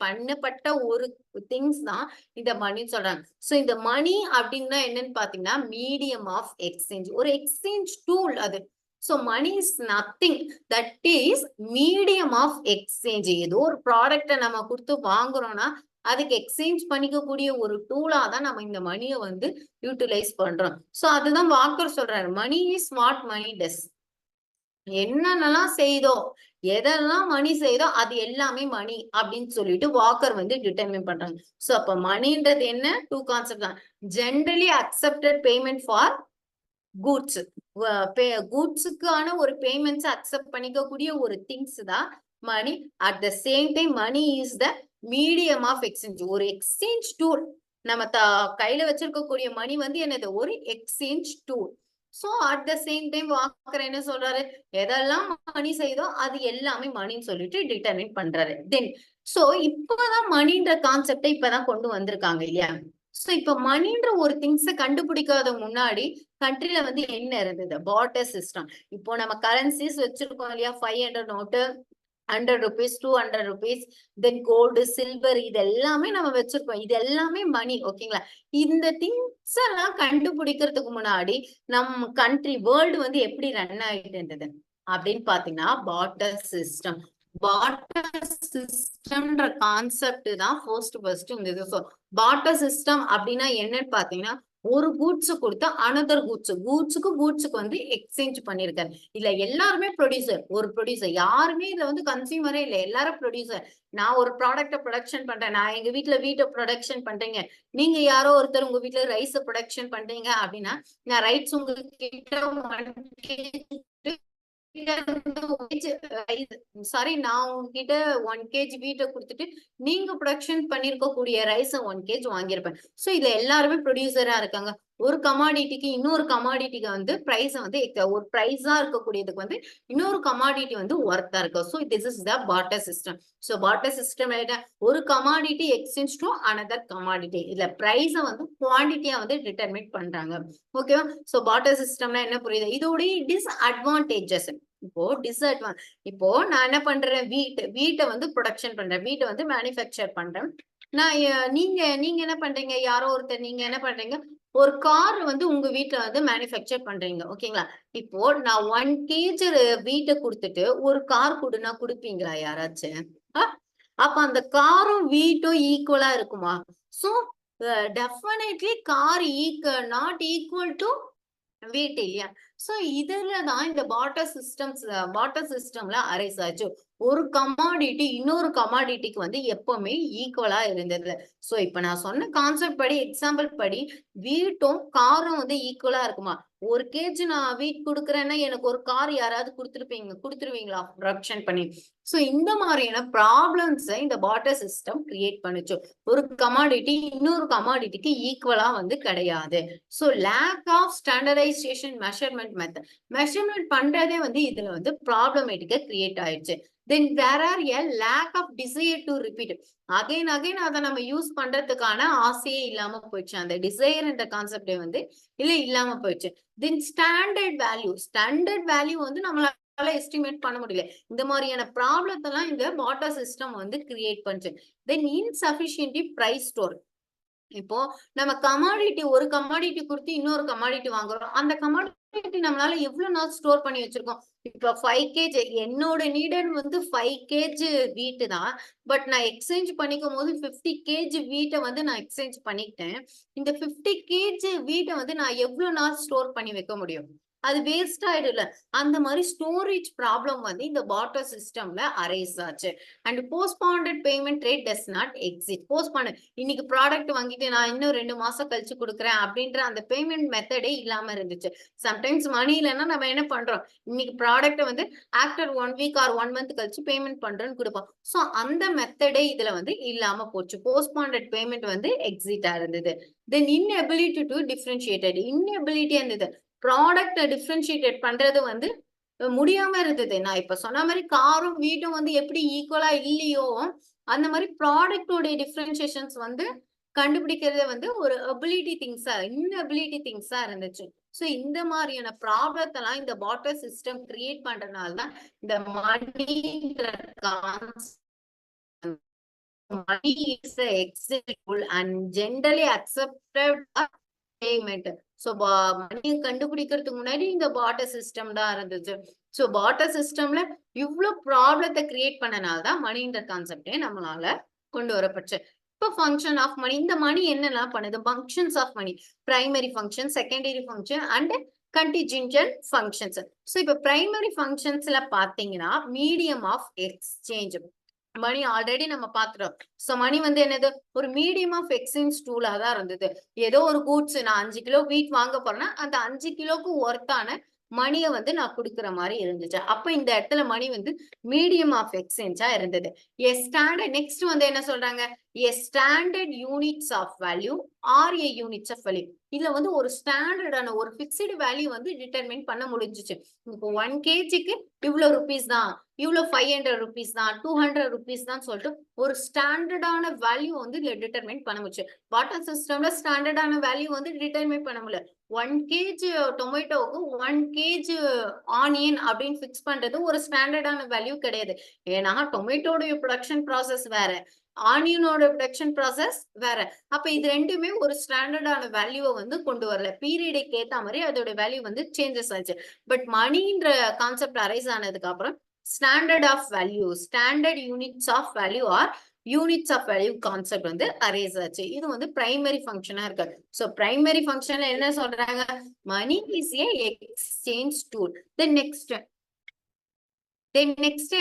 பண்ணப்பட்ட ஒரு திங்ஸ் தான் இந்த மணி சொல்றாங்க. சோ இந்த மணி அப்படின்னா என்னன்னு பாத்தீங்கன்னா மீடியம் ஆஃப் எக்ஸ்சேஞ்ச், ஒரு எக்ஸ்சேஞ்ச் டூல் அது. So money is nothing that is medium of exchange. ஏதோ ஒரு ப்ராடக்ட நம்ம கொடுத்து வாங்குறோம்னா அதுக்கு எக்ஸ்சேஞ்ச் பண்ணிக்கக்கூடிய ஒரு டூலா தான் நம்ம இந்த மணியை வந்து யூட்டிலைஸ் பண்றோம். சோ அதுதான் வாக்கர் சொல்றாரு, மணி இஸ் வாட் மணி டஸ். என்னென்னலாம் செய்தோ, எதெல்லாம் மணி செய்தோ அது எல்லாமே மணி அப்படின்னு சொல்லிட்டு வாக்கர் வந்து டிட்டர்மின் பண்றாங்க. சோ அப்ப மணின்றது என்ன? டூ கான்செப்ட் தான். Generally accepted payment for goods. கூட்ஸுக்கான ஒரு பேமெண்ட்ஸ் அக்செப்ட் பண்ணிக்கக்கூடிய ஒரு திங்ஸ் தான் money. At the same time money is the medium of exchange, ஒரு எக்ஸ்சேஞ்ச் டூல். நம்ம கையில வச்சிருக்கக்கூடிய மணி வந்து என்னது? ஒரு எக்ஸ்சேஞ்ச் டூல். So at the same time Walker என்ன சொல்றாரு? எதெல்லாம் மணி செய்தோ அது எல்லாமே மணின்னு சொல்லிட்டு டிட்டர்மின் பண்றாரு. தென் சோ இப்பதான் மணின்ற கான்செப்டை இப்பதான் கொண்டு வந்திருக்காங்க இல்லையா? சோ இப்ப மணின்ற ஒரு திங்ஸ கண்டுபிடிக்காத முன்னாடி கண்ட்ரில வந்து என்ன இருந்தது? Barter system. இப்போ நம்ம கரன்சிஸ் வச்சிருக்கோம் இல்லையா? 500 நோட்டு, 100 ருபீஸ், 200 ருபீஸ், தென் கோல்டு, சில்வர், இது எல்லாமே நம்ம வச்சிருக்கோம். இது எல்லாமே மணி. ஓகேங்களா? இந்த திங்ஸ் எல்லாம் கண்டுபிடிக்கிறதுக்கு முன்னாடி நம்ம கண்ட்ரி வேர்ல்டு வந்து எப்படி ரன் ஆகிட்டு இருந்தது அப்படின்னு பாத்தீங்கன்னா பார்ட்டர் சிஸ்டம். பார்ட்டர் சிஸ்டம்ன்ற கான்செப்ட் தான் ஃபர்ஸ்ட் இருந்தது. ஸோ பார்ட்டர் சிஸ்டம் அப்படின்னா என்னன்னு பாத்தீங்கன்னா ஒரு கூட்ஸ் கொடுத்து அனதர் கூட்ஸுக்கு வந்து எக்ஸ்சேஞ்ச் பண்ணிருக்காரு. இல்ல எல்லாருமே ப்ரொடியூசர், ஒரு ப்ரொடியூசர், யாருமே இதுல வந்து கன்சியூமரே இல்ல, எல்லாரும் ப்ரொடியூசர். நான் ஒரு ப்ராடக்ட ப்ரொடக்ஷன் பண்றேன், நான் எங்க வீட்டை ப்ரொடக்ஷன் பண்றீங்க, நீங்க யாரோ ஒருத்தர் உங்க வீட்டுல ரைஸ் ப்ரொடக்ஷன் பண்றீங்க அப்படின்னா நான் ரைட்ஸ் உங்ககிட்ட சாரி, நான் உங்ககிட்ட 1 kg வீட்டை கொடுத்துட்டு நீங்க ப்ரொடக்ஷன் பண்ணிருக்கக்கூடிய ரைஸ் 1 kg வாங்கியிருப்பேன். சோ இதுல எல்லாருமே ப்ரொடியூசரா இருக்காங்க. ஒரு கமாடிட்டிக்கு இன்னொரு கமாடிட்டிக்கு வந்து பிரைஸ் வந்து ஒரு பிரைஸா இருக்கக்கூடியதுக்கு வந்து இன்னொரு கமாடிட்டி வந்து ஒர்த்தா இருக்கு. So this is the barter system. So barter system ஒரு commodity exchange to another commodity. இதுல பிரைஸ வந்து குவான்டிட்டியா வந்து டிட்டர்மின் பண்றாங்க. ஓகேவா? சோ பார்ட்டர் சிஸ்டம்னா என்ன புரியுது? இதோடைய டிஸ்அட்வான்டேஜஸ். இப்போ நான் என்ன பண்றேன்? வீட்டை வந்து ப்ரொடக்ஷன் பண்றேன், வீட்டை வந்து மேனுஃபேக்சர் பண்றேன். நான் நீங்க என்ன பண்றீங்க? யாரோ ஒருத்தர் நீங்க என்ன பண்றீங்க? ஒரு கார் வந்து உங்க வீட்டுல வந்து மேனுஃபேக்சர் பண்றீங்க. ஓகேங்களா? இப்போ நான் 1 kg வீட்டை கொடுத்துட்டு ஒரு கார் கொடுனா கொடுப்பீங்களா யாராச்சும்? அப்ப அந்த காரும் வீட்டும் ஈக்குவலா இருக்குமா? So definitely car not equal to வீட் இல்லையா? சோ இதுலதான் இந்த பார்ட்டர் சிஸ்டம்ல அரைஸ் ஆச்சு. ஒரு கமாடிட்டி இன்னொரு கமாடிட்டிக்கு வந்து எப்பவுமே ஈக்குவலா இருந்தது. சோ இப்ப நான் சொன்ன கான்செப்ட் படி, எக்ஸாம்பிள் படி வீட்டும் காரும் வந்து ஈக்குவலா இருக்குமா? 1 kg நான் வீட் குடுக்குறேன்னா எனக்கு ஒரு கார் யாராவது குடுத்துருவீங்களா ப்ரொடக்ஷன் பண்ணி? சோ இந்த மாதிரியான ப்ராப்ளம்ஸ் இந்த பார்ட்டர் சிஸ்டம் கிரியேட் பண்ணுச்சு. ஒரு கமாடிட்டி இன்னொரு கமாடிட்டிக்கு ஈக்குவலா வந்து கிடையாது. So lack of standardisation measurement பண்றதே வந்து இதுல வந்து ப்ராப்ளமேட்டிக்கா கிரியேட் ஆயிடுச்சு. Then there are a lack of desire to repeat. Again அதை நம்ம யூஸ் பண்றதுக்கான ஆசையே இல்லாம போயிடுச்சு. அந்த டிசைர்ன்ற கான்செப்டே வந்து இல்லாம போயிடுச்சு. தென் ஸ்டாண்டர்ட் வேல்யூ வந்து நம்மளால எஸ்டிமேட் பண்ண முடியல. இந்த மாதிரியான ப்ராப்ளத்தை எல்லாம் இந்த பார்ட்டர் சிஸ்டம் வந்து கிரியேட் பண்ணுச்சு. தென் இன்சஃபிஷியன்ட்லி பிரைஸ் ஸ்டோர். இப்போ நம்ம ஒரு கமாடிட்டி கொடுத்து இன்னொரு கமாடிட்டி வாங்குறோம். அந்த கமாடிட்டி நம்மளால எவ்வளவு நாள் ஸ்டோர் பண்ணி வச்சிருக்கோம்? இப்ப 5 kg என்னோட நீடட் வந்து 5 kg வீட்டு தான். பட் நான் எக்ஸ்சேஞ்ச் பண்ணிக்கும் போது 50 kg வீட்டை வந்து நான் எக்ஸ்சேஞ்ச் பண்ணிக்கிட்டேன். இந்த 50 kg வீட்டை வந்து நான் எவ்வளவு நாள் ஸ்டோர் பண்ணி வைக்க முடியும்? அது வேஸ்ட் ஆயிடும்ல. அந்த மாதிரி ஸ்டோரேஜ் ப்ராப்ளம் வந்து இந்த பார்ட்டர் சிஸ்டம்ல அரைஸ் ஆச்சு. And postponed payment rate does not exist. இன்னைக்கு ப்ராடக்ட் வாங்கிட்டு நான் இன்னும் 2 மாசம் கழிச்சு கொடுக்குறேன் அப்படின்ற அந்த பேமெண்ட் மெத்தடே இல்லாம இருந்துச்சு. சம்டைம்ஸ் மணி இல்லைன்னா நம்ம என்ன பண்றோம்? இன்னைக்கு ப்ராடக்ட் வந்து ஆஃப்டர் 1 வீக் ஆர் 1 மந்த் கழிச்சு பேமெண்ட் பண்றோம்னு கொடுப்போம். சோ அந்த மெத்தடே இதுல வந்து இல்லாம போச்சு. போஸ்ட்பாண்டட் பேமெண்ட் வந்து எக்ஸிட்டா இருந்தது. தென் இன்எபிலிட்டி டு டிஃபரன்ஷியேட்டட். இன்எபிலிட்டி இருந்தது. ப்ராடக்ட் டிஃபரன்ஷியேட் பண்றது வந்து முடியாம இருந்தது. நான் இப்ப சொன்ன மாதிரி காரும் வீட்டும் வந்து எப்படி ஈக்குவலா இல்லையோ அந்த மாதிரி ப்ராடக்டோட டிஃபரன்சியேஷன்ஸ் வந்து கண்டுபிடிக்கிறது வந்து ஒரு இன்அபிலிட்டி திங்ஸா இருந்துச்சு. சோ இந்த மாதிரியான ப்ராப்ளத்தை எல்லாம் இந்த பார்ட்டர் சிஸ்டம் கிரியேட் பண்றதுனாலதான் இந்த money is the acceptable and generally accepted payment. So money கண்டுபிடிக்கிறதுக்கு முன்னாடி இந்த பார்ட்டர் சிஸ்டம் தான் இருந்துச்சு. சோ பார்ட்டர் சிஸ்டம்ல இவ்வளவு ப்ராப்ளத்தை கிரியேட் பண்ணனால்தான் மணின்ற கான்செப்டே நம்மளால கொண்டு வரப்பட்டுச்சு. இப்ப ஃபங்க்ஷன் ஆஃப் மணி, இந்த மணி என்னெல்லாம் பண்ணுது? Functions of money, primary function, secondary function and contingent functions. So இப்ப பிரைமரி ஃபங்க்ஷன்ஸ்ல பாத்தீங்கன்னா medium of exchange. Money already நம்ம பாத்துட்டோம். சோ மணி வந்து என்னது? ஒரு மீடியம் ஆஃப் எக்ஸ்சேஞ்ச் டூலா தான் இருந்தது. ஏதோ ஒரு கூட்ஸ் நான் 5 கிலோ வீட் வாங்க போறேன்னா அந்த 5 கிலோக்கு ஒர்த்தான மணிய வந்து நான் குடுக்குற மாதிரி இருந்துச்சு. அப்ப இந்த இடத்துல மணி வந்து மீடியம் ஆஃப் எக்ஸ்சேஞ்சா இருந்தது. நெக்ஸ்ட் வந்து என்ன சொல்றாங்க? Standard units of value or units of value. இதுல வந்து ஒரு ஸ்டாண்டர்டான ஒரு பிக்ஸ்டு வேல்யூ வந்து டிட்டர்மைன் பண்ண முடிஞ்சிச்சு. இப்போ 1 kgக்கு இவ்வளவு ருபீஸ் தான், இவ்வளவு 500 ருபீஸ் தான், 200 ருபீஸ் தான் சொல்லிட்டு ஒரு ஸ்டாண்டர்டான வேல்யூ வந்து இதுல டிட்டர்மைன் பண்ண முடிச்சு. பார்ட்டர் சிஸ்டம்ல ஸ்டாண்டர்டான வேல்யூ வந்து டிட்டர்மைன் பண்ண முடியல. 1 kg டொமேட்டோவுக்கு 1 kg ஆனியன் அப்படின்னு பிக்ஸ் பண்றது ஒரு ஸ்டாண்டர்டான வேல்யூ கிடையாது. ஏன்னா டொமேட்டோடைய ப்ரொடக்ஷன் ப்ராசஸ் வேற, ஆனியனோட ப்ரொடக்ஷன் ப்ராசஸ் வேற. அப்ப இது ரெண்டுமே ஒரு ஸ்டாண்டர்டான வேல்யூவை வந்து கொண்டு வரல. பீரியடுக்கு ஏத்த மாதிரி அதோட வேல்யூ வந்து சேஞ்சஸ் ஆச்சு. பட் மணின்ற கான்செப்ட் அரைஸ் ஆனதுக்கு அப்புறம் standard units of value or units of value concept வந்து அரைஸ் ஆச்சு. இது வந்து பிரைமரி ஃபங்க்ஷனா இருக்கு. சோ பிரைமரி ஃபங்க்ஷன்ல என்ன சொல்றாங்க? Money is a exchange tool. Next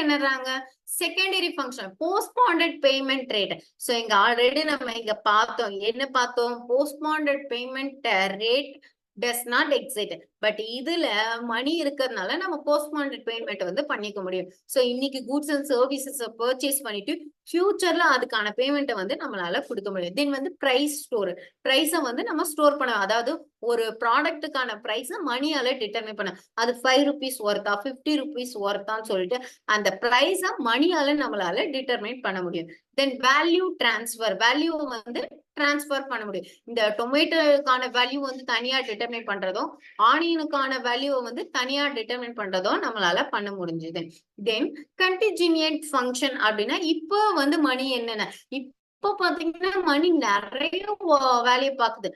என்னறாங்க? Secondary function postponed payment rate. So இங்க ஆல்ரெடி நம்ம இங்க பார்த்தோம். என்ன பார்த்தோம்? Postponed payment rate does not exist. But இதுல மணி இருக்கிறதுனால நம்ம போஸ்ட்பாண்டட் பேமெண்ட் வந்து பண்ணிக்க முடியும். சோ இன்னைக்கு கூட்ஸ் அண்ட் சர்வீசஸ் பர்ச்சேஸ் பண்ணிட்டு ஃபியூச்சர்ல அதுக்கான பேமெண்ட்டை வந்து நம்மளால கொடுக்க முடியும். தென் வந்து பிரைஸ் ஸ்டோர். பிரைஸை வந்து நம்ம ஸ்டோர் பண்ண, அதாவது ஒரு ப்ராடக்ட்டுக்கான பிரைஸ் மணியால டிட்டர்மைன் பண்ண, அது 5 rupees ஒர்த்தா 50 rupees ஒர்த்தான்னு சொல்லிட்டு அந்த பிரைஸ மணியால நம்மளால டிட்டர்மைன் பண்ண முடியும். தென் வேல்யூ வந்து டிரான்ஸ்ஃபர் பண்ண முடியும். இந்த டொமேட்டோக்கான வேல்யூ வந்து தனியா டிட்டர்மைன் பண்றதும் ஆனியனுக்கான வேல்யூவை வந்து தனியா டிட்டர்மைன் பண்றதும் நம்மளால பண்ண முடிஞ்சது. தென் கண்டிஜென்ட் ஃபங்க்ஷன் அப்படின்னா இப்போ வந்து மணி என்னென்ன இப்போ பாத்தீங்கன்னா மணி நிறைய வேலையை பாக்குது.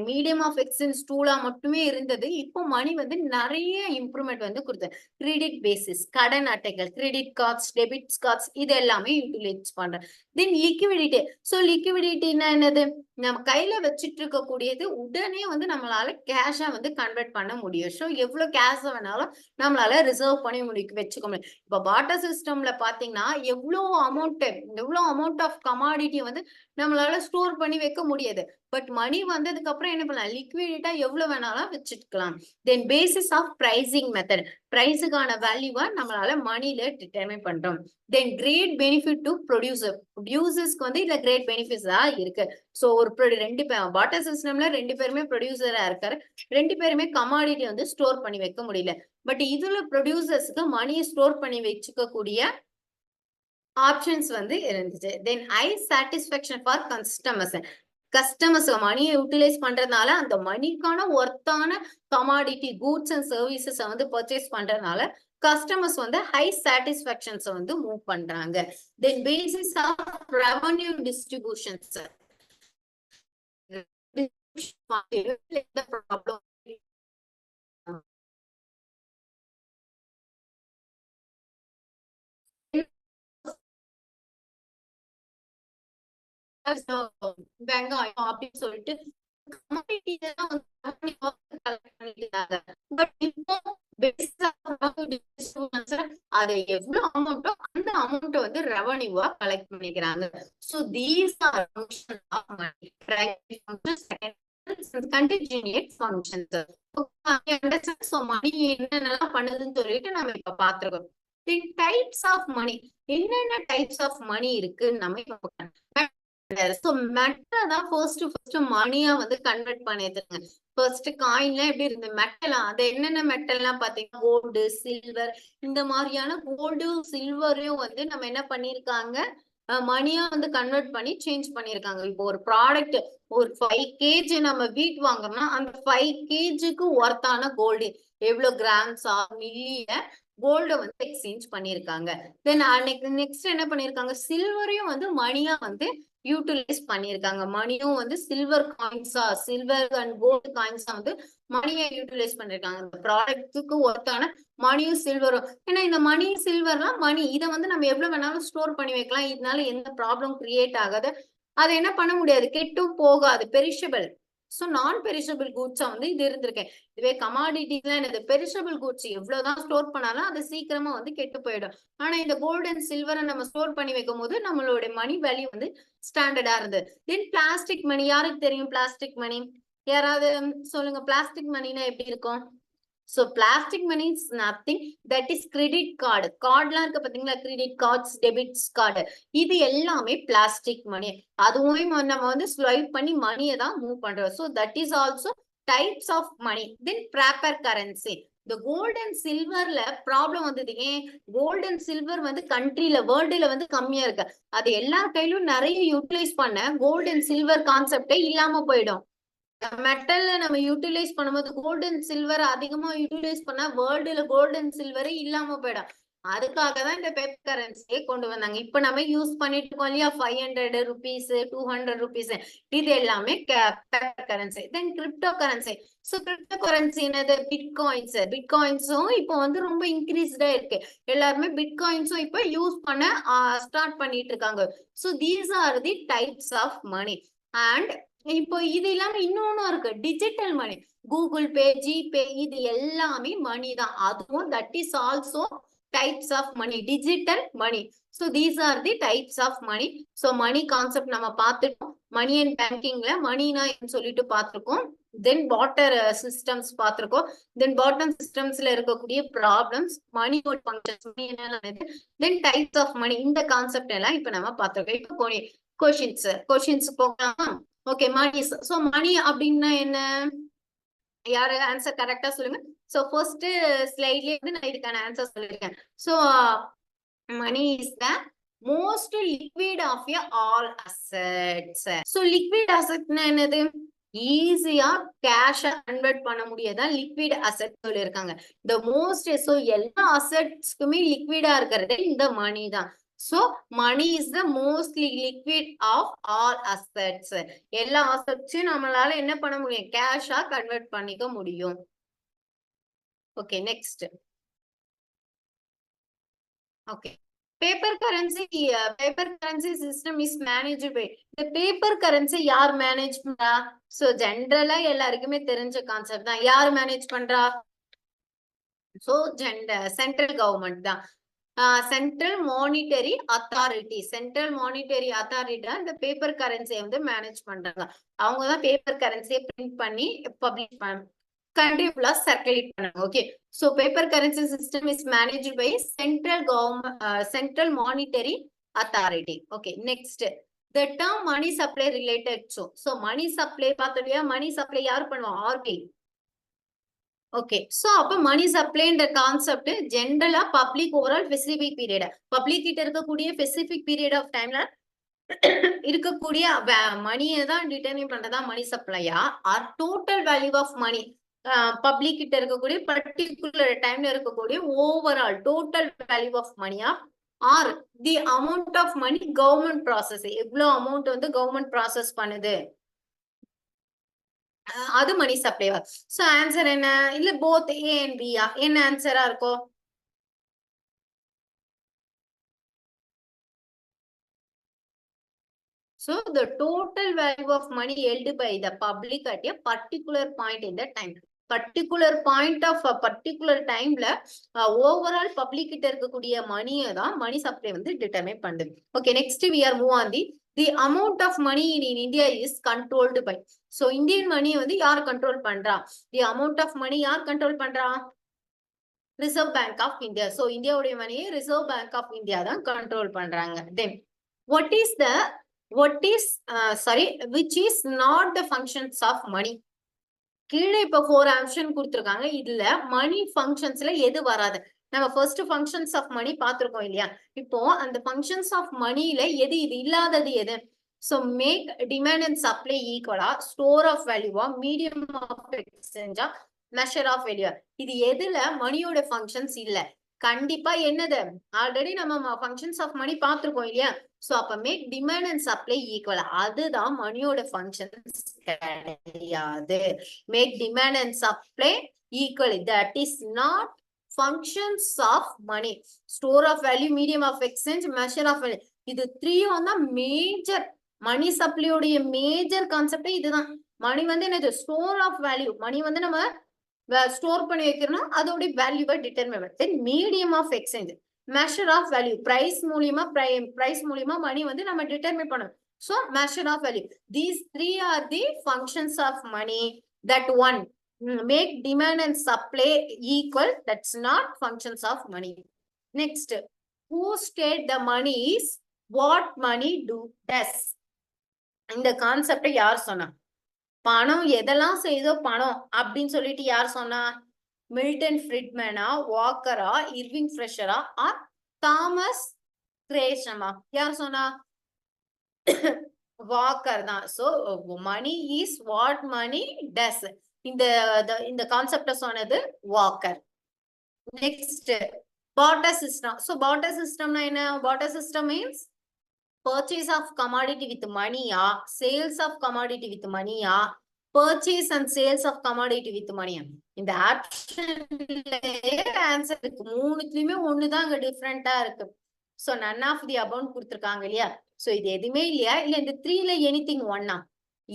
மீடியம் ஆஃப் எக்ஸ்சேஞ்ச் டூலா மட்டுமே இருந்தது. இப்போ மணி வந்து நிறைய இம்ப்ரூவ்மெண்ட் வந்து கொடுத்து கிரெடிட் பேசிஸ், கடன் அட்டைகள், கிரெடிட் கார்ட்ஸ், டெபிட் கார்ட்ஸ் இது எல்லாமே யூட்டிலைஸ் பண்றேன். தென் லிக்விடிட்டி. ஸோ லிக்விடிட்டினா என்னது? நம்ம கையில வச்சிட்டு இருக்கக்கூடியது உடனே வந்து நம்மளால கேஷா வந்து கன்வெர்ட் பண்ண முடியும். ஸோ எவ்வளவு கேஷ் வேணாலும் நம்மளால ரிசர்வ் பண்ணி வச்சுக்க முடியும். இப்ப பார்ட்டர் சிஸ்டம்ல பாத்தீங்கன்னா எவ்வளவு அமௌண்ட் ஆஃப் கமாடிட்டி வந்து நம்மளால ஸ்டோர் பண்ணி வைக்க முடியாது. பட் மணி வந்ததுக்கு அப்புறம் என்ன பண்ணலாம்? லிக்விடிட்டா எவ்வளவு வேணாலும் வச்சுக்கலாம். தென் பேசிஸ் ஆஃப் பிரைசிங் மெத்தட். பிரைஸுக்கான வேல்யூவா நம்மளால மணில டிட்டர்மைன் பண்றோம். தென் கிரேட் பெனிஃபிட் டு ப்ரொடியூசர். ப்ரொடியூசர்ஸ்க்கு வந்து இதுல கிரேட் பெனிஃபிட்ஸா இருக்கு. சோ ஒரு ரெண்டு வாட்டர் சிஸ்டம்ல 2 பேருமே ப்ரொடியூசரா இருக்காரு. 2 பேருமே கமாடிட்டி வந்து ஸ்டோர் பண்ணி வைக்க முடியல. பட் இதுல ப்ரொடியூசர்ஸ்க்கு மணியை ஸ்டோர் பண்ணி வச்சுக்க கூடிய ஆப்ஷன்ஸ் வந்து இருந்துச்சு. தென் ஐ சாட்டிஸ்ஃபேக்ஷன் ஃபார் கஸ்டமர்ஸ் மணியை யூட்டிலைஸ் பண்றதுனால அந்த மணிக்கான ஒர்த்தான கமாடிட்டி கூட்ஸ் அண்ட் சர்வீசஸ் வந்து பர்ச்சேஸ் பண்றதுனால கஸ்டமர்ஸ் வந்து ஹை சாட்டிஸ்ஃபேக்ஷன்ஸ் வந்து மூவ் பண்றாங்க. தென் பேசிஸ் ஆஃப் ரெவன்யூ டிஸ்ட்ரிபியூஷன்ஸ். வெங்காயம் அப்படின்னு சொல்லிட்டு பட் இப்போ அது எவ்வளவு அமௌண்ட்டோ அந்த அமௌண்ட் வந்து ரெவன்யூவா கலெக்ட் பண்ணிக்கிறாங்க. So these are function of money. Primary function, secondary contingent functions. So money என்னென்னலாம் பண்ணுதுன்னு சொல்லிட்டு நம்ம இப்ப பாத்துருக்கோம். டைப்ஸ் ஆஃப் மணி. என்னென்ன டைப்ஸ் ஆஃப் மணி இருக்குன்னு நம்ம இப்ப சோ மெட்டல் தான் ஃபர்ஸ்ட் மணியா வந்து கன்வெர்ட் பண்ணிடுங்க. ஃபர்ஸ்ட் காயின்லாம் எப்படி இருந்து மெட்டலா அது என்னென்ன மெட்டல்லாம் பாத்தீங்கன்னா கோல்டு, சில்வர் இந்த மாதிரியான கோல்டும் சில்வரையும் வந்து நம்ம என்ன பண்ணிருக்காங்க மணியா வந்து கன்வெர்ட் பண்ணி சேஞ்ச் பண்ணிருக்காங்க. இப்போ ஒரு ப்ராடக்ட் ஒரு 5 கேஜி நம்ம வீட் வாங்குறோம்னா அந்த 5 கேஜிக்கு ஒர்த்தான கோல்டு எவ்வளவு கிராம்ஸா மில்லிய கோல்ட வந்து எக்ஸ்சேஞ்ச் பண்ணிருக்காங்க. தென் நெக்ஸ்ட் என்ன பண்ணிருக்காங்க? சில்வரையும் வந்து மணியா வந்து யூட்டிலைஸ் பண்ணிருக்காங்க. மணியும் வந்து சில்வர் அண்ட் கோல்டு காயின்ஸா வந்து மணியை யூட்டிலைஸ் பண்ணிருக்காங்க. இந்த ப்ராடக்ட்டுக்கு ஒர்த்தான மணியும் சில்வரும். ஏன்னா இந்த மணி சில்வர்லாம் மணி இதை வந்து நம்ம எவ்வளவு வேணாலும் ஸ்டோர் பண்ணி வைக்கலாம். இதனால எந்த ப்ராப்ளம் கிரியேட் ஆகாது. அதை என்ன பண்ண முடியாது, கெட்டும் போகாது, பெரிஷபிள். சோ நான் பெரிஷபிள் கூட்ஸா வந்து இது இருந்திருக்கேன். இதுவே கமாடிட்டிஸ்லாம் என்னது? பெரிஷபிள் கூட்ஸ் எவ்வளவுதான் ஸ்டோர் பண்ணாலும் அது சீக்கிரமா வந்து கெட்டு போயிடும். ஆனா இந்த கோல்டு அண்ட் சில்வரை நம்ம ஸ்டோர் பண்ணி வைக்கும் போது நம்மளோட மணி வேல்யூ வந்து ஸ்டாண்டர்டா இருந்தது. தென் பிளாஸ்டிக் மணி. யாருக்கு தெரியும் பிளாஸ்டிக் மணி? யாராவது சொல்லுங்க. பிளாஸ்டிக் மணினா எப்படி இருக்கும்? So plastic money is nothing that is credit card. கார்டுலாம் இருக்கு பாத்தீங்களா? கிரெடிட் கார்ட்ஸ், டெபிட்ஸ் கார்டு, இது எல்லாமே பிளாஸ்டிக் மணி. அதுவும் நம்ம வந்து ஸ்வைப் பண்ணி மணியை தான் மூவ் பண்றோம். So that is also types of money. Then paper currency. இந்த கோல்டு அண்ட் சில்வர்ல ப்ராப்ளம் வந்தது. ஏன்? கோல்டு அண்ட் சில்வர் வந்து கண்ட்ரில வேர்ல்டுல வந்து கம்மியா இருக்கு. அது எல்லார் கையிலும் நிறைய யூட்டிலைஸ் பண்ண கோல்டு அண்ட் சில்வர் கான்செப்டே இல்லாம போயிடும். மெட்டல்ல நம்ம யூட்டிலைஸ் பண்ணும்போது கோல்டு அண்ட் சில்வர் அதிகமா யூட்டிலைஸ் பண்ணா வேர்ல்டுல கோல்டு அண்ட் சில்வரே இல்லாம போயிடும். அதுக்காக தான் இந்த பேப்பர் கரன்சியே கொண்டு வந்தாங்க. இப்ப நம்ம யூஸ் பண்ணிட்டு இருக்கோம் இல்லையா? 500 ருபீஸ், 200 ருபீஸ், இது எல்லாமே paper currency. Then crypto currency. So crypto currency என்னது? பிட்காயின்ஸும் இப்போ வந்து ரொம்ப இன்க்ரீஸ்டா இருக்கு. எல்லாருமே பிட்காயின்ஸும் இப்ப யூஸ் பண்ண ஸ்டார்ட் பண்ணிட்டு இருக்காங்க. So these are the types of money. And இப்போ இது இல்லாம இன்னொன்னும் இருக்கு, digital money. Google Pay, GPay, இது எல்லாமே மணி தான். அதுவும் that is also types of money, digital money. So these are the types of money. So money concept நம்ம பார்த்துட்டோம். மணி அண்ட் பேங்கிங்ல மணினா சொல்லிட்டு பார்த்திருக்கோம். தென் வாட்டர் சிஸ்டம்ஸ் பார்த்திருக்கோம். தென் பாட்டம் சிஸ்டம்ஸ்ல இருக்கக்கூடிய ப்ராப்ளம்ஸ், மணியோட ஃபங்க்ஷன்ஸ், மணி என்னென்ன, தென் டைப்ஸ் ஆஃப் மணி, இந்த கான்செப்ட் எல்லாம் இப்ப நம்ம பார்த்திருக்கோம். இப்போ கொஷின்ஸ் போகலாமா? ஓகே, மணி. சோ மணி அப்படின்னா என்ன? யாரு ஆன்சர் கரெக்டா சொல்லுங்க. சோ ஃபர்ஸ்ட் ஸ்லைட்லயே வந்து நான் இதுக்கான ஆன்சர் சொல்லிருக்கேன். So money is the most liquid of all assets. So liquid அசெட்னா என்னது? ஈஸியா கேஷ கன்வெர்ட் பண்ண முடியாதான் லிக்விட் அசெட் சொல்லியிருக்காங்க. இந்த மோஸ்ட். சோ எல்லா அசெட்ஸ்க்குமே லிக்விடா இருக்கிறது இந்த மணி தான். So money is the mostly liquid of all assets. எல்லா assets நம்மளால என்ன பண்ண முடியும், கேஷா கன்வெர்ட் பண்ணிக்க முடியும். Okay, next. Okay, paper currency system is manage by. இந்த பேப்பர் கரன்சி யார் மேனேஜ் பண்றா? சோ ஜென்ரலா எல்லாருக்குமே தெரிஞ்ச கான்செப்ட் தான். யார் மேனேஜ் பண்றா? சோ சென்ட்ரல் கவர்மெண்ட் தான். சென்ட்ரல் மானிட்டரி அத்தாரிட்டி தான் இந்த பேப்பர் கரன்சியை வந்து மேனேஜ் பண்றாங்க. அவங்கதான் பேப்பர் கரன்சியை பிரிண்ட் பண்ணி பப்ளிஷ் பண்ண country full circulate பண்ணுங்க. Okay, so paper currency system is managed by central government, central monetary authority. Okay, next, the term money supply related to, so money supply பார்த்தோம்லையா, money supply யார் பண்ணுவா? RBI. Okay, so அப்ப money supply இந்த கான்செப்ட் ஜெனரலா public overall specific period, public கிட்ட இருக்கக்கூடிய ஸ்பெசிபிக் பீரியட் ஆஃப் டைம்ல இருக்கக்கூடிய மணியை தான் டிட்டர்மின் பண்றதா மணி சப்ளையா, or total value of money public கிட்ட இருக்கக்கூடிய பர்டிகுலர் டைம்ல இருக்கக்கூடிய ஓவரால் டோட்டல் வேல்யூ ஆஃப் மணியா, or the amount of money government process, எவ்வளவு அமௌண்ட் வந்து கவர்மெண்ட் ப்ராசஸ் பண்ணுது, அது மணி சப்ளைவா. சோ ஆன்சர் என்ன? இல்ல போத் ஏ அண்ட் பியா? என்ன ஆன்சரா இருக்கும்? So the total value of money held by the public at a particular point in the time. Particular point of a particular timeல overall public கிட்ட இருக்கக்கூடிய மணியை தான் மணி சப்ளை வந்து டிட்டர்மைன் பண்ணுது. Okay, next we are move on the amount of money in India is controlled by. So Indian money வந்து யார் கண்ட்ரோல் பண்றா? The amount of money யார் கண்ட்ரோல் பண்றா? Reserve Bank of India. So இந்தியாவுடைய மணியை ரிசர்வ் பேங்க் ஆஃப் இந்தியா தான் கண்ட்ரோல் பண்றாங்க. Then what is which is not the functions of money? கீழே இப்ப 4 ஆப்ஷன் கொடுத்திருக்காங்க. இதுல மணி ஃபங்க்ஷன்ஸ்ல எது வராது? நம்ம ஃபர்ஸ்ட் ஃபங்க்ஷன்ஸ் ஆஃப் மணி பார்த்திருக்கோம் இல்லையா? இப்போ அந்த ஃபங்க்ஷன்ஸ் ஆஃப் மணில எது இது இல்லாதது எது? So make demand and supply ஈக்குவலா, ஸ்டோர் ஆஃப் வேல்யூவா, மீடியம் ஆஃப் எக்ஸ்சேஞ்சா, மெஷர் ஆஃப் வேல்யூ. இது எதுல மணியோட ஃபங்க்ஷன்ஸ் இல்ல? கண்டிப்பா என்னது? ஆல்ரெடி நம்ம ஃபங்க்ஷன்ஸ் ஆஃப் மணி பார்த்திருக்கோம் இல்லையா? சோ அப்ப make demand and supply equal, அதுதான் மணியோட ஃபங்க்ஷன்ஸ் கிடையாது. Make demand and supply equal, that is not functions of money. Store of value, medium of exchange, measure of value, இது 3 தான் மேஜர் மணி சப்ளையோடைய மேஜர் கான்செப்ட். இதுதான் மணி வந்து என்னது? Store of value. மணி வந்து நம்ம ஸ்டோர் பண்ணி வைக்கிறோம், அதோட வேல்யூவை டிட்டர்மின் பண்ணு. Medium of exchange, measure of value, price மூலியமா மணி வந்து நம்ம டிட்டர்மின் பண்ணணும். So measure of value. These 3 are the functions of money. That one, make demand and supply equal, that's not functions of money. Next, who state the money is what money does? இந்த கான்செப்டை யார் சொன்னா? பணம் எதெல்லாம் செய்தோ பணம் அப்படின்னு சொல்லிட்டு யார் சொன்னா? மில்டன் ஃப்ரிட்மேனா, வாக்கரா, இர்விங் ஃப்ரெஷரா, ஆர் தாமஸ் கிரேஷமா? யார் சொன்னா? வாக்கர் தான். So money is what money does. இந்த கான்செப்ட சொன்னது Walker. Next, barter system. So barter systemனா என்ன? barter system means purchase of commodity with money yeah, sales of commodity with money yeah, purchase and sales of commodity with money. இந்த ஆப்ஷன்ல ஆன்சர் இருக்கு. மூணுத்துலயுமே ஒண்ணுதான் அங்க டிஃபரெண்டா இருக்கு. So none of the above கொடுத்திருக்காங்க இல்லையா? சோ இது எதுவுமே இல்லையா? இல்ல இந்த 3ல எனிதிங் ஒன்னா?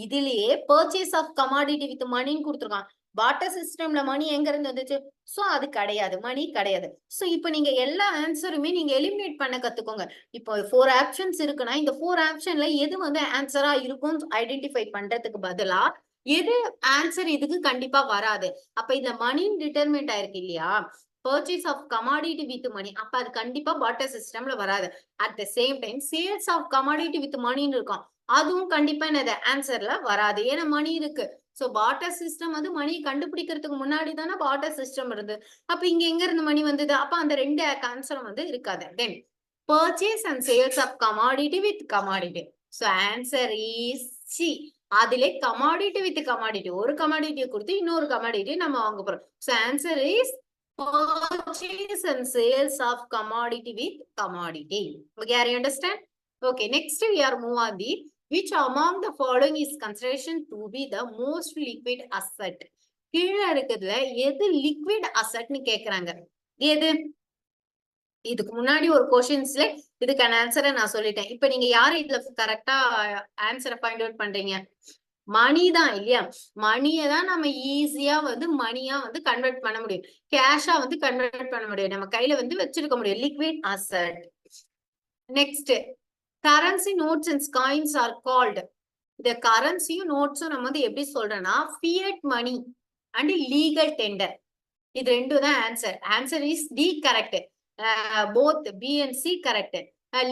இதுலயே purchase of commodity with money கொடுத்திருக்காங்க. barter systemல மணி எங்க இருந்து வந்துச்சு? சோ அது கிடையாது, மணி கிடையாது. சோ இப்போ நீங்க எல்லா ஆன்சருமே நீங்க எலிமினேட் பண்ண கத்துக்கோங்க. இப்போ 4 ஆப்ஷன்ஸ் இருக்குன்னா இந்த 4 ஆப்ஷன்ல எது வந்து ஆன்சரா இருக்கும் ஐடென்டிஃபை பண்றதுக்கு பதிலா எது ஆன்சர் இதுக்கு கண்டிப்பா வராது. அப்ப இந்த மணி டிட்டர்மின்ட் ஆயிருக்கு இல்லையா? purchase of commodity with money, அப்ப அது கண்டிப்பா barter systemல வராது. at the same time sales of commodity with money இருக்கும், அதுவும் கண்டிப்பா என்னது ஆன்சர்ல வராது. ஏன்னா மணி இருக்கு. சோ barter system வந்து மணி கண்டுபிடிக்கிறதுக்கு முன்னாடி தானே barter system இருந்து. அப்ப இங்க எங்க இருந்து மணி வந்தது? அப்ப அந்த 2 ஆன்சரும் வந்து இருக்காது. Then purchase and sales of commodity with commodity. So answer is C. அதிலே commodity with commodity, ஒரு commodity கொடுத்து இன்னொரு commodity நம்ம வாங்க போறோம். So answer is Purchase and sales of commodity with commodity. Okay, are you understand? Okay, next we are move on the which among the following is consideration to be the most liquid asset. கீழே இருக்கிறதுல எது liquid assetனு கேக்குறாங்க. எது? இதுக்கு முன்னாடி ஒரு கொஸ்டின்ஸ்ல இதுக்கான ஆன்சரை நான் சொல்லிட்டேன். இப்ப நீங்க யாரு இதுல கரெக்டா ஆன்சரை ஃபைண்ட் அவுட் பண்றீங்க? மணி தான் இல்லையா? மணியை தான் நம்ம ஈஸியா வந்து மணியா வந்து கன்வெர்ட் பண்ண முடியும். கேஷா வந்து கன்வெர்ட் பண்ண முடியும். நம்ம கையில வந்து வச்சிருக்க முடியும். Liquid asset. Next, currency notes and coins are called. இந்த கரன்சியும் நோட்ஸும் நம்ம வந்து எப்படி சொல்றோம்னா fiat money and legal tender. இது ரெண்டும் தான் answer. Answer is D correct. Both B and C correct.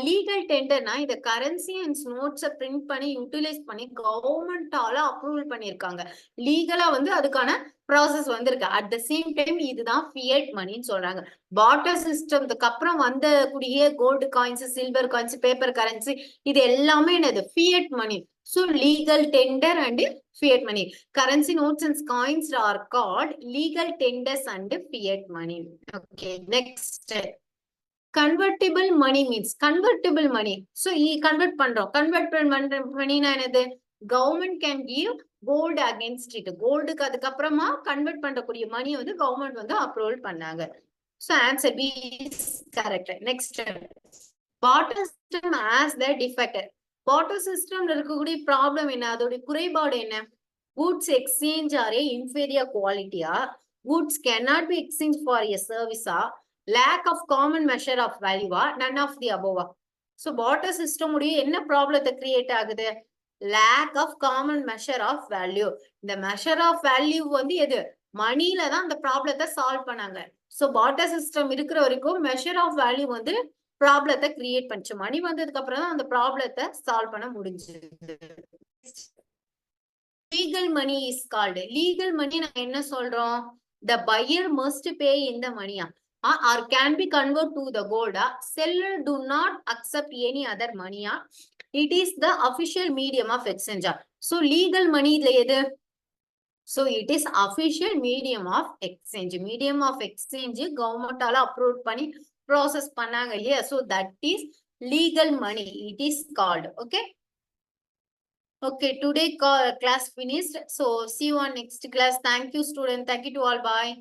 Legal டெண்டர்னா இந்த கரன்சி அண்ட் நோட்ஸை பிரிண்ட் பண்ணி யூட்டிலைஸ் பண்ணி கவர்மெண்டால அப்ரூவல் பண்ணிருக்காங்க. லீகலா வந்து அதுக்கான ப்ராசஸ் வந்திருக்கு. அட் த சேம் டைம் இதுதான் ஃபியட் மணின்னு சொல்றாங்க. பார்ட்டர் சிஸ்டம்க்கு அப்புறம் வந்த கூடிய gold coins, silver coins, paper currency இது எல்லாமே என்னது Fiat money. So legal tender and fiat money. Currency notes and coins are called legal tenders and fiat money. Okay, next. Convertible money means convertible money. So convert பண்றோம். Convertible moneyனா என்னது? Government can give gold against it. கோல்டுக்கு அதுக்கு அப்புறமா கன்வெர்ட் பண்றக்கூடிய மணி வந்து கவர்மெண்ட் வந்து அப்ரூவல் பண்ணாங்க. So answer B is correct. Next. Barter system has the defect. Barter system இருக்கக்கூடிய ப்ராப்ளம் என்ன? அதோட குறைபாடு என்ன? Goods exchange are a inferior quality. Goods cannot be exchanged for a service. Lack of common measure of value. None of the above. So barter system உடைய என்ன ப்ராப்ளத்தை கிரியேட் ஆகுது? Lack of common measure of value. இந்த measure of value வந்து எது? மணில தான் அந்த ப்ராப்ளத்தை சால்வ் பண்ணாங்க. So barter system இருக்கிற வரைக்கும் measure of value வந்து ப்ராப்ளத்தை கிரியேட் பண்ணிச்சு. மணி வந்ததுக்கு அப்புறம் தான் அந்த ப்ராப்ளத்தை சால்வ் பண்ண முடிஞ்சது. Legal money is called. Legal money நாங்க என்ன சொல்றோம்? The buyer must pay in the money or can be convert to the gold. Seller do not accept any other money. It is the official medium of exchange. So legal money இதுல எது? So it is official medium of exchange. Medium of exchange government-ஆல approve பண்ணி process பண்ணாங்க இல்லையா? So that is legal money. It is called. Okay. Okay, today class finished. So see you on next class. Thank you, student. Thank you to all. Bye.